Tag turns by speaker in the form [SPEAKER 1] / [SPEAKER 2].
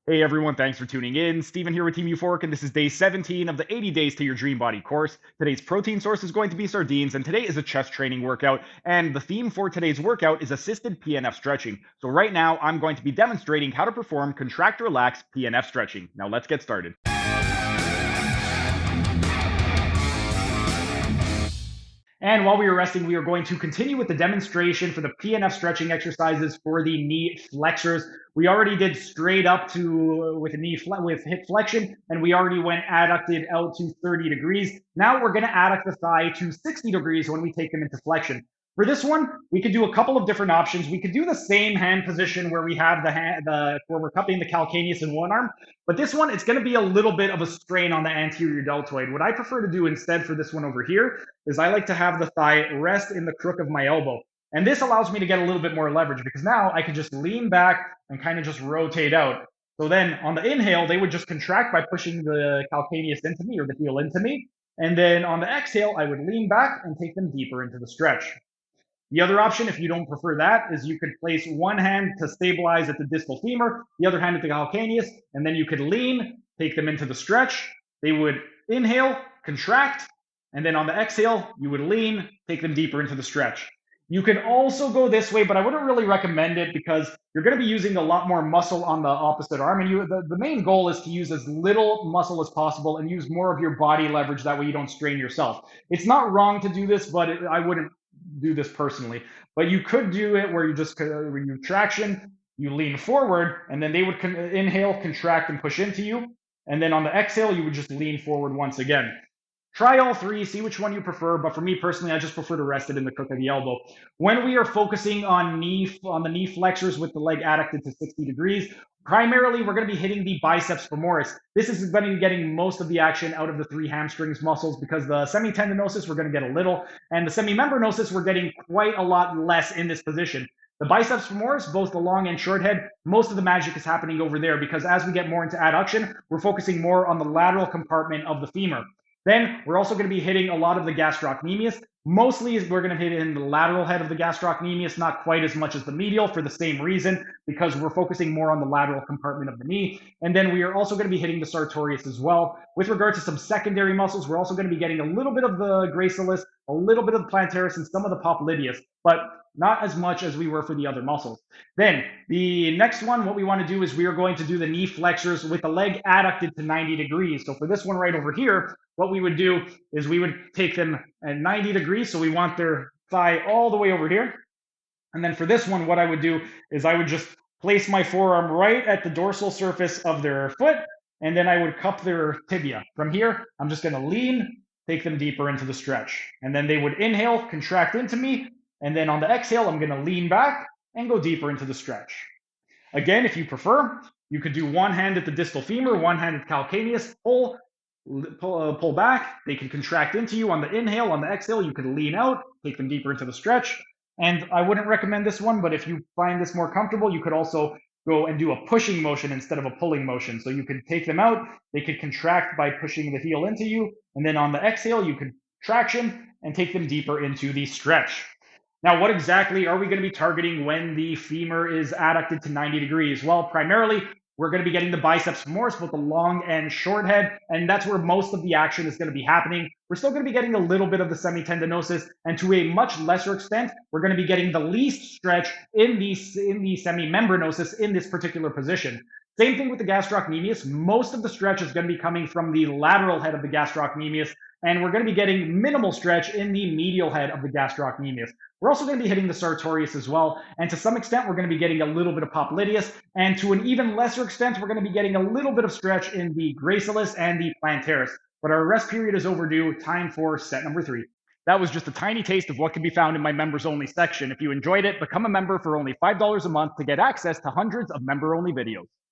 [SPEAKER 1] Hey everyone, thanks for tuning in. Steven here with Team Euphoric, and this is day 17 of the 80 Days to Your Dream Body course. Today's protein source is going to be sardines, and today is a chest training workout. And the theme for today's workout is assisted PNF stretching. So right now, I'm going to be demonstrating how to perform contract relax PNF stretching. Now let's get started. And while we are resting, we are going to continue with the demonstration for the PNF stretching exercises for the knee flexors. We already did straight up to with with hip flexion, and we already went adducted out to 30 degrees. Now we're going to adduct the thigh to 60 degrees when we take them into flexion. For this one, we could do a couple of different options. We could do the same hand position where we have where we're cupping the calcaneus in one arm, but this one, it's going to be a little bit of a strain on the anterior deltoid. What I prefer to do instead for this one over here is I like to have the thigh rest in the crook of my elbow. And this allows me to get a little bit more leverage because now I can just lean back and kind of just rotate out. So then on the inhale, they would just contract by pushing the calcaneus into me or the heel into me. And then on the exhale, I would lean back and take them deeper into the stretch. The other option, if you don't prefer that, is you could place one hand to stabilize at the distal femur, the other hand at the calcaneus, and then you could lean, take them into the stretch. They would inhale, contract, and then on the exhale, you would lean, take them deeper into the stretch. You could also go this way, but I wouldn't really recommend it because you're going to be using a lot more muscle on the opposite arm. And the main goal is to use as little muscle as possible and use more of your body leverage. That way you don't strain yourself. It's not wrong to do this, but I wouldn't do this personally. But you could do it where you just, when you traction, you lean forward, and then they would inhale, contract, and push into you. And then on the exhale, you would just lean forward once again. Try all three, see which one you prefer, but for me personally, I just prefer to rest it in the crook of the elbow. When we are focusing on the knee flexors with the leg adducted to 60 degrees, primarily we're going to be hitting the biceps femoris. This is going to be getting most of the action out of the three hamstrings muscles because the semitendinosus we're going to get a little, and the semimembranosus we're getting quite a lot less in this position. The biceps femoris, both the long and short head, most of the magic is happening over there because as we get more into adduction, we're focusing more on the lateral compartment of the femur. Then we're also going to be hitting a lot of the gastrocnemius. Mostly we're going to hit in the lateral head of the gastrocnemius, not quite as much as the medial for the same reason, because we're focusing more on the lateral compartment of the knee. And then we are also going to be hitting the sartorius as well. With regard to some secondary muscles, we're also going to be getting a little bit of the gracilis, a little bit of the plantaris, and some of the popliteus, but not as much as we were for the other muscles. Then the next one, what we want to do is we are going to do the knee flexors with the leg adducted to 90 degrees. So for this one right over here, what we would do is we would take them at 90 degrees. So we want their thigh all the way over here. And then for this one, what I would do is I would just place my forearm right at the dorsal surface of their foot, and then I would cup their tibia. From here, I'm just going to lean, take them deeper into the stretch. And then they would inhale, contract into me, and then on the exhale, I'm going to lean back and go deeper into the stretch. Again, if you prefer, you could do one hand at the distal femur, one hand at calcaneus, pull back. They can contract into you on the inhale. On the exhale, you could lean out, take them deeper into the stretch. And I wouldn't recommend this one, but if you find this more comfortable, you could also go and do a pushing motion instead of a pulling motion. So you could take them out. They could contract by pushing the heel into you. And then on the exhale, you could traction and take them deeper into the stretch. Now, what exactly are we going to be targeting when the femur is adducted to 90 degrees? Well, primarily, we're going to be getting the biceps femoris, both the long and short head, and that's where most of the action is going to be happening. We're still going to be getting a little bit of the semitendinosus, and to a much lesser extent, we're going to be getting the least stretch in the semimembranosus in this particular position. Same thing with the gastrocnemius. Most of the stretch is going to be coming from the lateral head of the gastrocnemius, and we're going to be getting minimal stretch in the medial head of the gastrocnemius. We're also going to be hitting the sartorius as well, and to some extent, we're going to be getting a little bit of popliteus, and to an even lesser extent, we're going to be getting a little bit of stretch in the gracilis and the plantaris. But our rest period is overdue. Time for set number 3. That was just a tiny taste of what can be found in my members only section. If you enjoyed it, become a member for only $5 a month to get access to hundreds of member only videos.